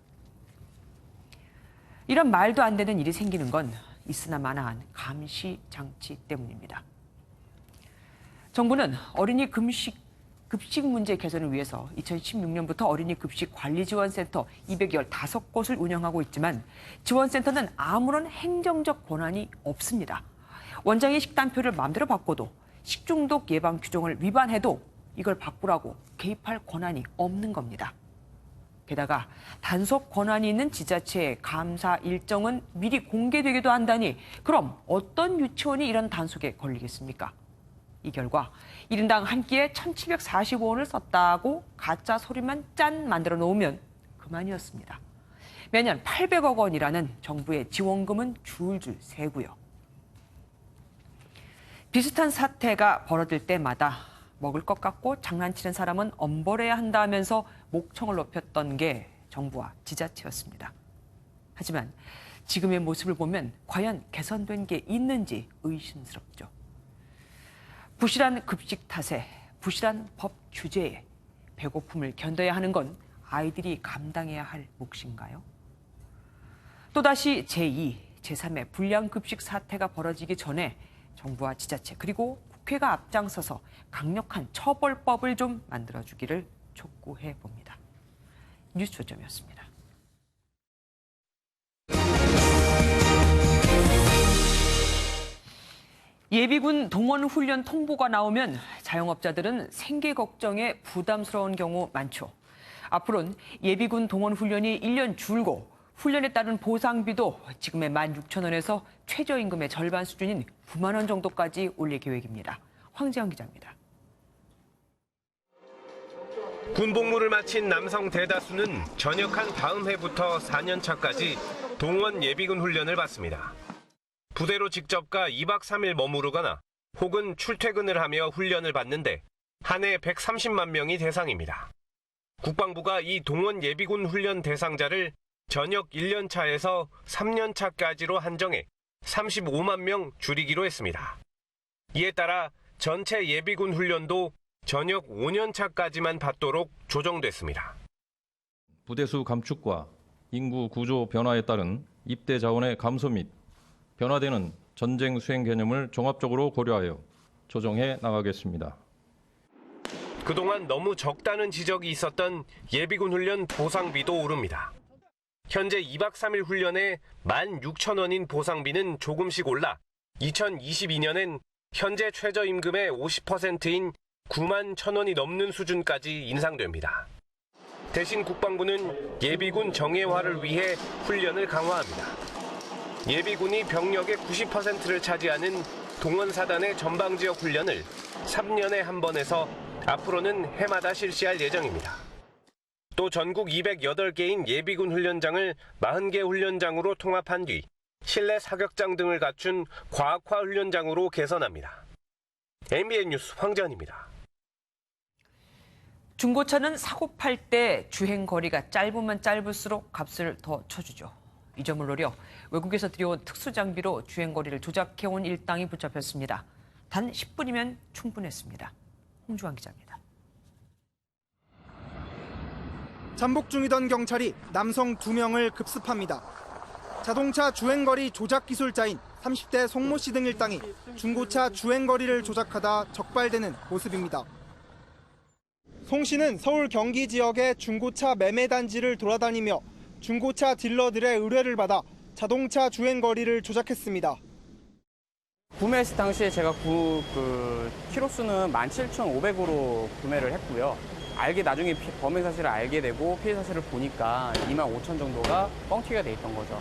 이런 말도 안 되는 일이 생기는 건 있으나 마나한 감시 장치 때문입니다. 정부는 어린이 급식 문제 개선을 위해서 2016년부터 어린이 급식 관리 지원센터 215곳을 운영하고 있지만 지원센터는 아무런 행정적 권한이 없습니다. 원장의 식단표를 마음대로 바꿔도 식중독 예방 규정을 위반해도 이걸 바꾸라고 개입할 권한이 없는 겁니다. 게다가 단속 권한이 있는 지자체의 감사 일정은 미리 공개되기도 한다니 그럼 어떤 유치원이 이런 단속에 걸리겠습니까? 이 결과 1인당 한 끼에 1,745원을 썼다고 가짜 서류만 짠 만들어 놓으면 그만이었습니다. 매년 800억 원이라는 정부의 지원금은 줄줄 새고요. 비슷한 사태가 벌어질 때마다 먹을 것 같고 장난치는 사람은 엄벌해야 한다면서 목청을 높였던 게 정부와 지자체였습니다. 하지만 지금의 모습을 보면 과연 개선된 게 있는지 의심스럽죠. 부실한 급식 탓에, 부실한 법 규제에 배고픔을 견뎌야 하는 건 아이들이 감당해야 할 몫인가요? 또다시 제2, 제3의 불량급식 사태가 벌어지기 전에 정부와 지자체 그리고 국회가 앞장서서 강력한 처벌법을 좀 만들어주기를 촉구해 봅니다. 뉴스 초점이었습니다. 예비군 동원 훈련 통보가 나오면 자영업자들은 생계 걱정에 부담스러운 경우 많죠. 앞으로는 예비군 동원 훈련이 1년 줄고 훈련에 따른 보상비도 지금의 16,000원에서 최저임금의 절반 수준인 9만 원 정도까지 올릴 계획입니다. 황지영 기자입니다. 군복무를 마친 남성 대다수는 전역한 다음 해부터 4년 차까지 동원 예비군 훈련을 받습니다. 부대로 직접 가 2박 3일 머무르거나 혹은 출퇴근을 하며 훈련을 받는데 한 해 130만 명이 대상입니다. 국방부가 이 동원 예비군 훈련 대상자를 전역 1년 차에서 3년 차까지로 한정해 35만 명 줄이기로 했습니다. 이에 따라 전체 예비군 훈련도 전역 5년 차까지만 받도록 조정됐습니다. 부대수 감축과 인구 구조 변화에 따른 입대 자원의 감소 및 변화되는 전쟁 수행 개념을 종합적으로 고려하여 조정해 나가겠습니다. 그동안 너무 적다는 지적이 있었던 예비군 훈련 보상비도 오릅니다. 현재 2박 3일 훈련에 16,000원인 보상비는 조금씩 올라 2022년엔 현재 최저임금의 50%인 91,000원이 넘는 수준까지 인상됩니다. 대신 국방부는 예비군 정예화를 위해 훈련을 강화합니다. 예비군이 병력의 90%를 차지하는 동원사단의 전방지역 훈련을 3년에 한 번 해서 앞으로는 해마다 실시할 예정입니다. 또 전국 208개인 예비군 훈련장을 40개 훈련장으로 통합한 뒤 실내 사격장 등을 갖춘 과학화 훈련장으로 개선합니다. MBN 뉴스 황재현입니다. 중고차는 사고 팔 때 주행 거리가 짧으면 짧을수록 값을 더 쳐주죠. 이 점을 노려 외국에서 들여온 특수 장비로 주행 거리를 조작해온 일당이 붙잡혔습니다. 단 10분이면 충분했습니다. 홍주환 기자입니다. 잠복 중이던 경찰이 남성 2명을 급습합니다. 자동차 주행거리 조작 기술자인 30대 송모 씨 등 일당이 중고차 주행거리를 조작하다 적발되는 모습입니다. 송 씨는 서울 경기 지역의 중고차 매매 단지를 돌아다니며 중고차 딜러들의 의뢰를 받아 자동차 주행거리를 조작했습니다. 구매했을 당시에 제가 키로수는 17,500으로 구매를 했고요. 나중에 범행 사실을 알게 되고 피해 사실을 보니까 25,000 정도가 뻥튀기가 돼 있던 거죠.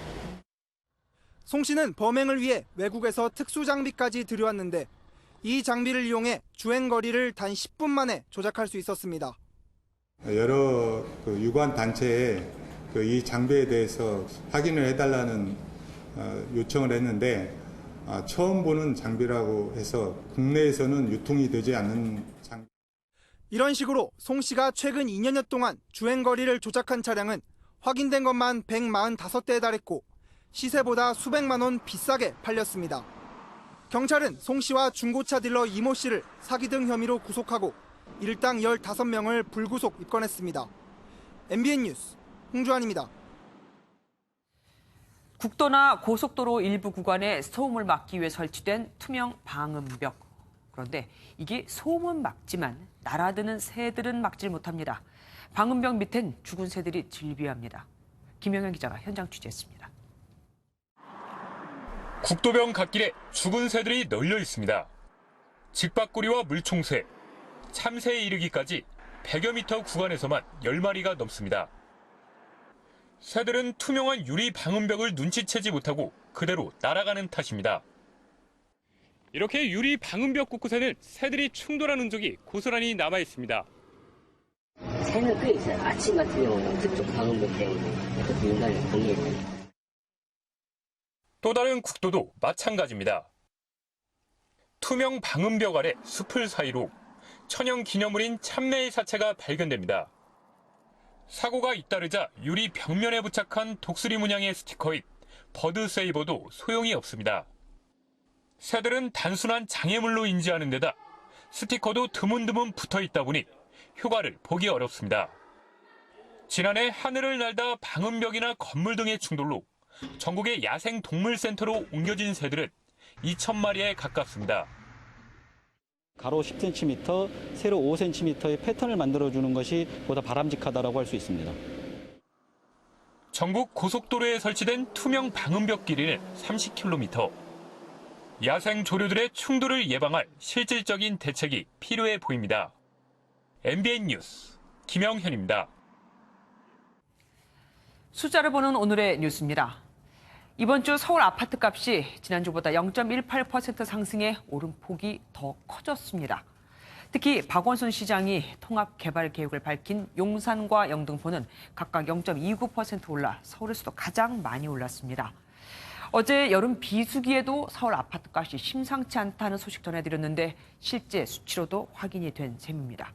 송 씨는 범행을 위해 외국에서 특수 장비까지 들여왔는데 이 장비를 이용해 주행거리를 단 10분 만에 조작할 수 있었습니다. 여러 유관 단체에 이 장비에 대해서 확인을 해달라는 요청을 했는데 처음 보는 장비라고 해서 국내에서는 유통이 되지 않는 장비. 이런 식으로 송 씨가 최근 2년여 동안 주행거리를 조작한 차량은 확인된 것만 145대에 달했고 시세보다 수백만 원 비싸게 팔렸습니다. 경찰은 송 씨와 중고차 딜러 이모 씨를 사기 등 혐의로 구속하고 일당 15명을 불구속 입건했습니다. MBN 뉴스 홍주환입니다. 국도나 고속도로 일부 구간에 소음을 막기 위해 설치된 투명 방음벽. 그런데 이게 소음은 막지만 날아드는 새들은 막질 못합니다. 방음벽 밑엔 죽은 새들이 즐비합니다. 김영현 기자가 현장 취재했습니다. 국도변 갓길에 죽은 새들이 널려 있습니다. 직박구리와 물총새, 참새에 이르기까지 100여 미터 구간에서만 10마리가 넘습니다. 새들은 투명한 유리 방음벽을 눈치채지 못하고 그대로 날아가는 탓입니다. 이렇게 유리 방음벽 곳곳에는 새들이 충돌하는 흔적이 고스란히 남아 있습니다. 새는 꽤 있어요. 아침 같은 경우는 그쪽 방음벽 때문에 그 민간을 걸리는. 또 다른 국도도 마찬가지입니다. 투명 방음벽 아래 숲을 사이로 천연 기념물인 참매의 사체가 발견됩니다. 사고가 잇따르자 유리 벽면에 부착한 독수리 문양의 스티커인 버드 세이버도 소용이 없습니다. 새들은 단순한 장애물로 인지하는 데다 스티커도 드문드문 붙어 있다 보니 효과를 보기 어렵습니다. 지난해 하늘을 날다 방음벽이나 건물 등의 충돌로 전국의 야생 동물센터로 옮겨진 새들은 2,000마리에 가깝습니다. 가로 10cm, 세로 5cm의 패턴을 만들어주는 것이 보다 바람직하다고 할 수 있습니다. 전국 고속도로에 설치된 투명 방음벽 길이는 30km. 야생 조류들의 충돌을 예방할 실질적인 대책이 필요해 보입니다. MBN 뉴스 김영현입니다. 숫자를 보는 오늘의 뉴스입니다. 이번 주 서울 아파트값이 지난주보다 0.18% 상승해 오름폭이 더 커졌습니다. 특히 박원순 시장이 통합개발 계획을 밝힌 용산과 영등포는 각각 0.29% 올라 서울에서도 가장 많이 올랐습니다. 어제 여름 비수기에도 서울 아파트값이 심상치 않다는 소식 전해드렸는데 실제 수치로도 확인이 된 셈입니다.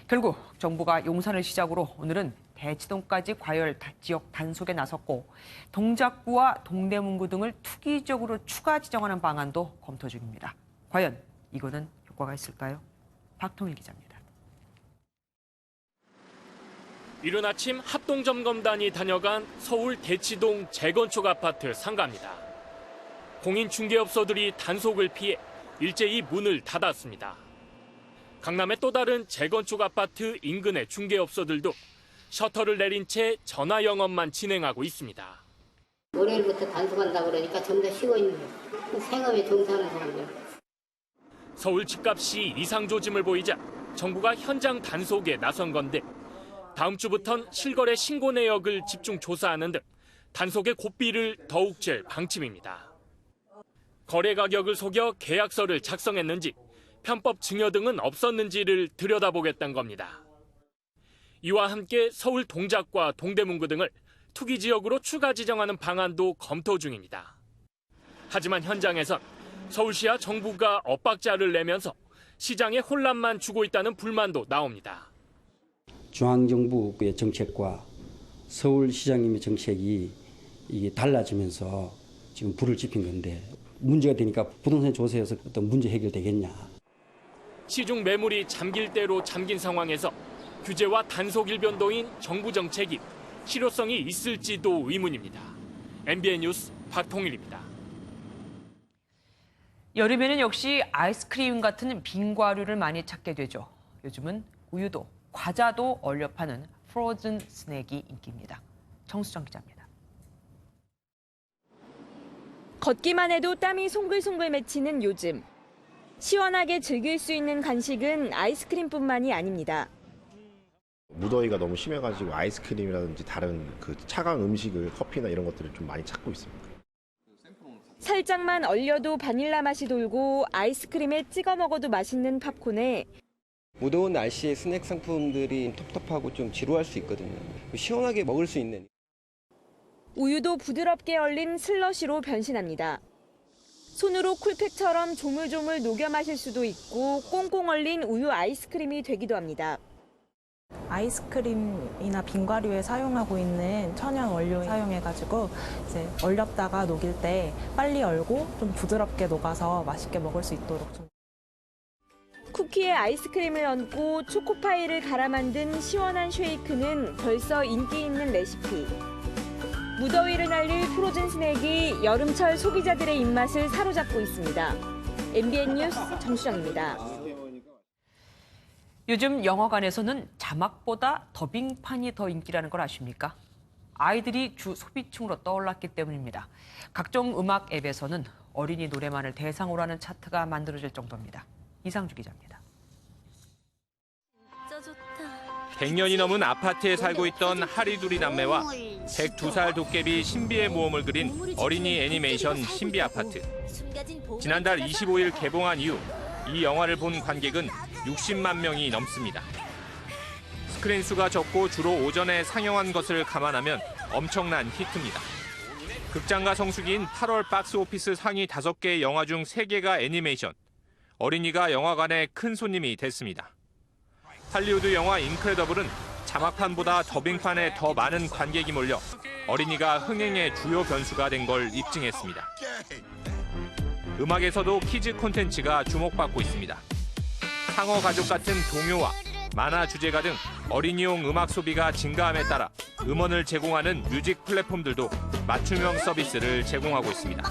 결국 정부가 용산을 시작으로 오늘은 대치동까지 과열 지역 단속에 나섰고 동작구와 동대문구 등을 투기적으로 추가 지정하는 방안도 검토 중입니다. 과연 이거는 효과가 있을까요? 박통일 기자입니다. 이른 아침 합동점검단이 다녀간 서울 대치동 재건축 아파트 상가입니다. 공인 중개업소들이 단속을 피해 일제히 문을 닫았습니다. 강남의 또 다른 재건축 아파트 인근의 중개업소들도 셔터를 내린 채 전화 영업만 진행하고 있습니다. 월요일부터 단속한다고 그러니까 좀 더 쉬고 있는 거예요. 생업에 종사하는 사람들. 서울 집값이 이상 조짐을 보이자 정부가 현장 단속에 나선 건데 다음 주부턴 실거래 신고 내역을 집중 조사하는 등 단속의 고삐를 더욱 잴 방침입니다. 거래 가격을 속여 계약서를 작성했는지 편법 증여 등은 없었는지를 들여다보겠다는 겁니다. 이와 함께 서울 동작과 동대문구 등을 투기 지역으로 추가 지정하는 방안도 검토 중입니다. 하지만 현장에선 서울시와 정부가 엇박자를 내면서 시장에 혼란만 주고 있다는 불만도 나옵니다. 중앙정부의 정책과 서울시장님의 정책이 이게 달라지면서 지금 불을 지핀 건데 문제가 되니까 부동산 조세에서 어떤 문제 해결되겠냐. 시중 매물이 잠길 대로 잠긴 상황에서 규제와 단속 일변도인 정부 정책이 실효성이 있을지도 의문입니다. MBN 뉴스 박통일입니다. 여름에는 역시 아이스크림 같은 빙과류를 많이 찾게 되죠. 요즘은 우유도 과자도 얼려 파는 프로즌 스낵이 인기입니다. 정수정 기자입니다. 걷기만 해도 땀이 송글송글 맺히는 요즘. 시원하게 즐길 수 있는 간식은 아이스크림뿐만이 아닙니다. 무더위가 너무 심해가지고 아이스크림이라든지 다른 그 차가운 음식을 커피나 이런 것들을 좀 많이 찾고 있습니다. 살짝만 얼려도 바닐라 맛이 돌고 아이스크림에 찍어 먹어도 맛있는 팝콘에 무더운 날씨에 스낵 상품들이 텁텁하고 좀 지루할 수 있거든요. 시원하게 먹을 수 있는. 우유도 부드럽게 얼린 슬러시로 변신합니다. 손으로 쿨팩처럼 조물조물 녹여 마실 수도 있고 꽁꽁 얼린 우유 아이스크림이 되기도 합니다. 아이스크림이나 빙과류에 사용하고 있는 천연 원료 사용해가지고 이제 얼렸다가 녹일 때 빨리 얼고 좀 부드럽게 녹아서 맛있게 먹을 수 있도록 좀. 쿠키에 아이스크림을 얹고 초코파이를 갈아 만든 시원한 쉐이크는 벌써 인기 있는 레시피. 무더위를 날릴 프로즌 스낵이 여름철 소비자들의 입맛을 사로잡고 있습니다. MBN 뉴스 정수정입니다. 요즘 영화관에서는 자막보다 더빙판이 더 인기라는 걸 아십니까? 아이들이 주 소비층으로 떠올랐기 때문입니다. 각종 음악 앱에서는 어린이 노래만을 대상으로 하는 차트가 만들어질 정도입니다. 이상주 기자입니다. 진짜 좋다. 100년이 넘은 아파트에 살고 있던 하리두리 남매와 102살 도깨비 신비의 모험을 그린 어린이 애니메이션 신비 아파트. 지난달 25일 개봉한 이후 이 영화를 본 관객은 60만 명이 넘습니다. 스크린 수가 적고 주로 오전에 상영한 것을 감안하면 엄청난 히트입니다. 극장가 성수기인 8월 박스오피스 상위 5개의 영화 중 3개가 애니메이션. 어린이가 영화관의 큰 손님이 됐습니다. 할리우드 영화 인크레더블은 자막판보다 더빙판에 더 많은 관객이 몰려 어린이가 흥행의 주요 변수가 된 걸 입증했습니다. 음악에서도 키즈 콘텐츠가 주목받고 있습니다. 상어 가족 같은 동요와 만화 주제가 등 어린이용 음악 소비가 증가함에 따라 음원을 제공하는 뮤직 플랫폼들도 맞춤형 서비스를 제공하고 있습니다.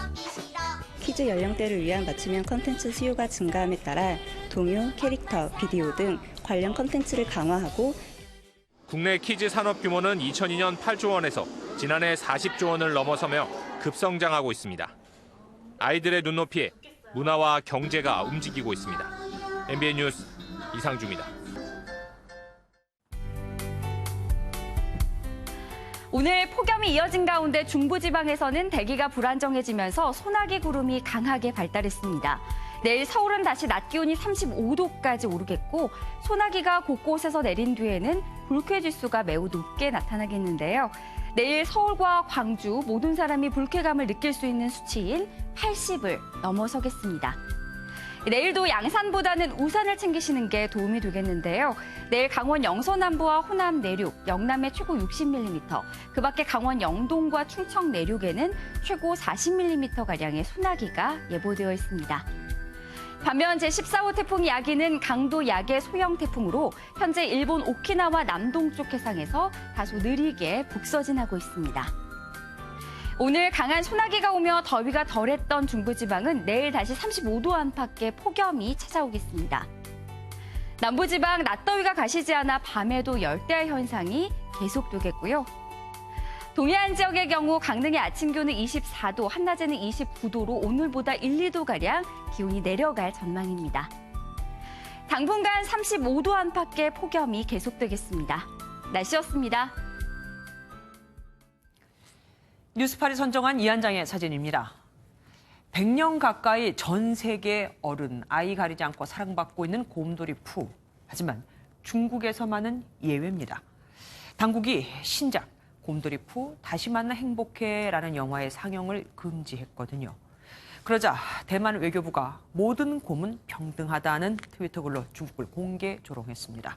키즈 연령대를 위한 맞춤형 콘텐츠 수요가 증가함에 따라 동요, 캐릭터, 비디오 등 관련 콘텐츠를 강화하고 국내 키즈 산업 규모는 2002년 8조 원에서 지난해 40조 원을 넘어서며 급성장하고 있습니다. 아이들의 눈높이에 문화와 경제가 움직이고 있습니다. MBN 뉴스 이상주입니다. 오늘 폭염이 이어진 가운데 중부지방에서는 대기가 불안정해지면서 소나기 구름이 강하게 발달했습니다. 내일 서울은 다시 낮 기온이 35도까지 오르겠고 소나기가 곳곳에서 내린 뒤에는 불쾌지수가 매우 높게 나타나겠는데요. 내일 서울과 광주 모든 사람이 불쾌감을 느낄 수 있는 수치인 80을 넘어서겠습니다. 내일도 양산보다는 우산을 챙기시는 게 도움이 되겠는데요. 내일 강원 영서남부와 호남 내륙, 영남에 최고 60mm, 그 밖에 강원 영동과 충청 내륙에는 최고 40mm가량의 소나기가 예보되어 있습니다. 반면 제14호 태풍 야기는 강도 약의 소형 태풍으로 현재 일본 오키나와 남동쪽 해상에서 다소 느리게 북서진하고 있습니다. 오늘 강한 소나기가 오며 더위가 덜했던 중부지방은 내일 다시 35도 안팎의 폭염이 찾아오겠습니다. 남부지방 낮더위가 가시지 않아 밤에도 열대야 현상이 계속되겠고요. 동해안 지역의 경우 강릉의 아침 기온은 24도, 한낮에는 29도로 오늘보다 1, 2도가량 기온이 내려갈 전망입니다. 당분간 35도 안팎의 폭염이 계속되겠습니다. 날씨였습니다. 뉴스팔이 선정한 이한장의 사진입니다. 100년 가까이 전 세계 어른, 아이 가리지 않고 사랑받고 있는 곰돌이 푸. 하지만 중국에서만은 예외입니다. 당국이 신작 곰돌이 푸 다시 만나 행복해라는 영화의 상영을 금지했거든요. 그러자 대만 외교부가 모든 곰은 평등하다는 트위터 글로 중국을 공개 조롱했습니다.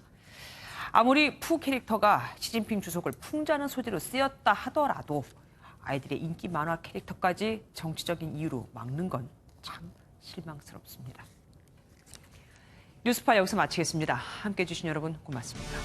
아무리 푸 캐릭터가 시진핑 주석을 풍자는 소재로 쓰였다 하더라도 아이들의 인기 만화 캐릭터까지 정치적인 이유로 막는 건 참 실망스럽습니다. 뉴스파 여기서 마치겠습니다. 함께해 주신 여러분 고맙습니다.